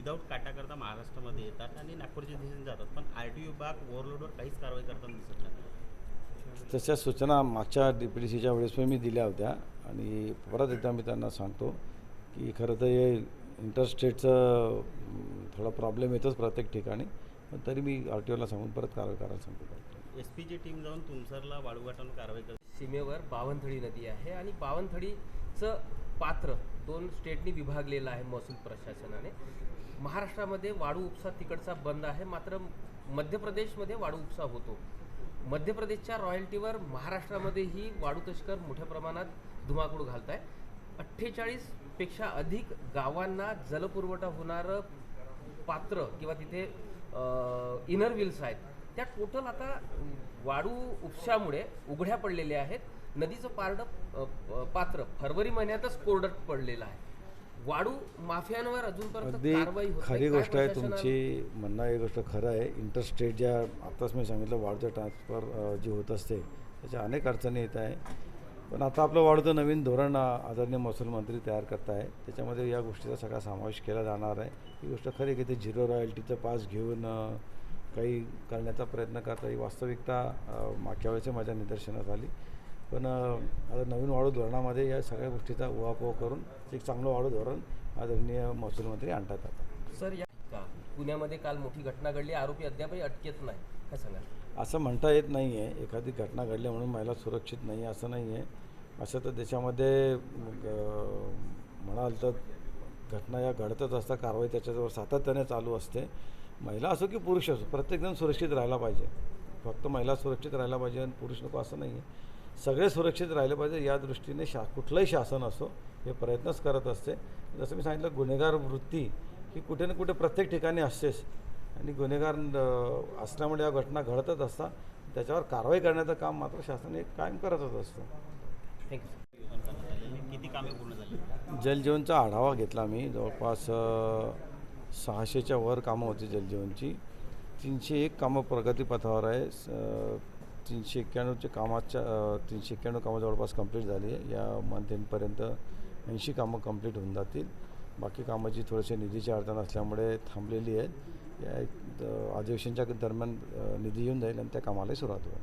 Without काटाकरता महाराष्ट्रामध्ये येतात आणि नागपूरच्या दिशेने जातात, पण RTO विभाग ओव्हरलोडवर काहीच कारवाई करताना दिसत नाही. तशा सूचना मागच्या DPDCच्या वेळेस पण मी दिल्या होत्या आणि परत एकदा मी त्यांना सांगतो की खरं तर हे इंटरस्टेटचं थोडा प्रॉब्लेम येतोच प्रत्येक ठिकाणी, पण तरी मी RTOला सांगून परत कारवाई करायला सांगतो. SPची टीम जाऊन तुमसरला वाळूघाटावर कारवाई करते. सीमेवर पावनथडी नदी आहे आणि पावनथडीचं पात्र 2 स्टेटनी विभागलेलं आहे महसूल प्रशासनाने. महाराष्ट्रामध्ये वाळू उपसा तिकडचा बंद आहे, मात्र मध्य प्रदेशमध्ये वाळू उपसा होतो. मध्य प्रदेशच्या रॉयल्टीवर महाराष्ट्रामध्येही वाळू तस्कर मोठ्या प्रमाणात धुमाकूळ घालत आहे. 48पेक्षा अधिक गावांना जलपुरवठा होणारं पात्र किंवा तिथे इनर व्हील्स आहेत, त्या टोटल आता वाळू उपशामुळे उघड्या पडलेल्या आहेत. नदीचं पात्र फरवरी महिन्यातच कोरडत पडलेलं आहे. वाळू माफियांवर अजूनपर्यंत अगदी कारवाई होत नाही. खरी काय गोष्ट आहे प्रशासनानं- तुमची म्हणणं, ही गोष्ट खरं आहे. इंटरस्टेट ज्या आत्ताच मी सांगितलं वाळूचं ट्रान्सफर जी होत असते त्याच्या अनेक अडचणी येत आहे, पण आता आपलं वाळूचं नवीन धोरण आदरणीय महसूल मंत्री तयार करत आहे, त्याच्यामध्ये या गोष्टीचा सगळा समावेश केला जाणार आहे. ही गोष्ट खरी की ते झिरो रॉयल्टीचं पास घेऊन काही करण्याचा प्रयत्न करता, ही वास्तविकता मागच्या वेळेस माझ्या निदर्शनास आली. पण आता नवीन वाळू धोरणामध्ये या सगळ्या गोष्टीचा उहापोह करून एक चांगलं वाळू धोरण आदरणीय महसूल मंत्री आणतात. आता सर या का पुण्यामध्ये काल मोठी घटना घडली, आरोपी अद्यापही अटकेत नाही, काय सांगाल? असं म्हणता येत नाही आहे. एखादी घटना घडली म्हणून महिला सुरक्षित नाही असं नाही आहे. असं तर देशामध्ये म्हणाल तर घटना या घडतच असतात, कारवाई त्याच्याजवळ सातत्याने चालू असते. महिला असो की पुरुष असो, प्रत्येकजण सुरक्षित राहायला पाहिजे. फक्त महिला सुरक्षित राहायला पाहिजे आणि पुरुष नको असं नाही आहे. सगळे सुरक्षित राहिले पाहिजे या दृष्टीने कुठलंही शासन असो हे प्रयत्नच करत असते. जसं मी सांगितलं, गुन्हेगार वृत्ती ही कुठे ना कुठे प्रत्येक ठिकाणी असतेच आणि गुन्हेगार असल्यामुळे या घटना घडतच असतात. त्याच्यावर कारवाई करण्याचं काम मात्र शासन हे कायम करतच असतं. थँक्यू. किती कामे पूर्ण झाली? जलजीवनचा आढावा घेतला मी. जवळपास 600च्या वर कामं होती जलजीवनची. 301 कामं प्रगतीपथावर आहे. 391 कामं जवळपास कंप्लीट झाली आहे. या मंथ एंडपर्यंत 80 कामं कंप्लीट होऊन जातील. बाकी कामाची थोडेसे निधीची अडचण असल्यामुळे थांबलेली आहेत. या अधिवेशनच्या दरम्यान निधी येऊन जाईल आणि त्या कामालाही सुरुवात होईल.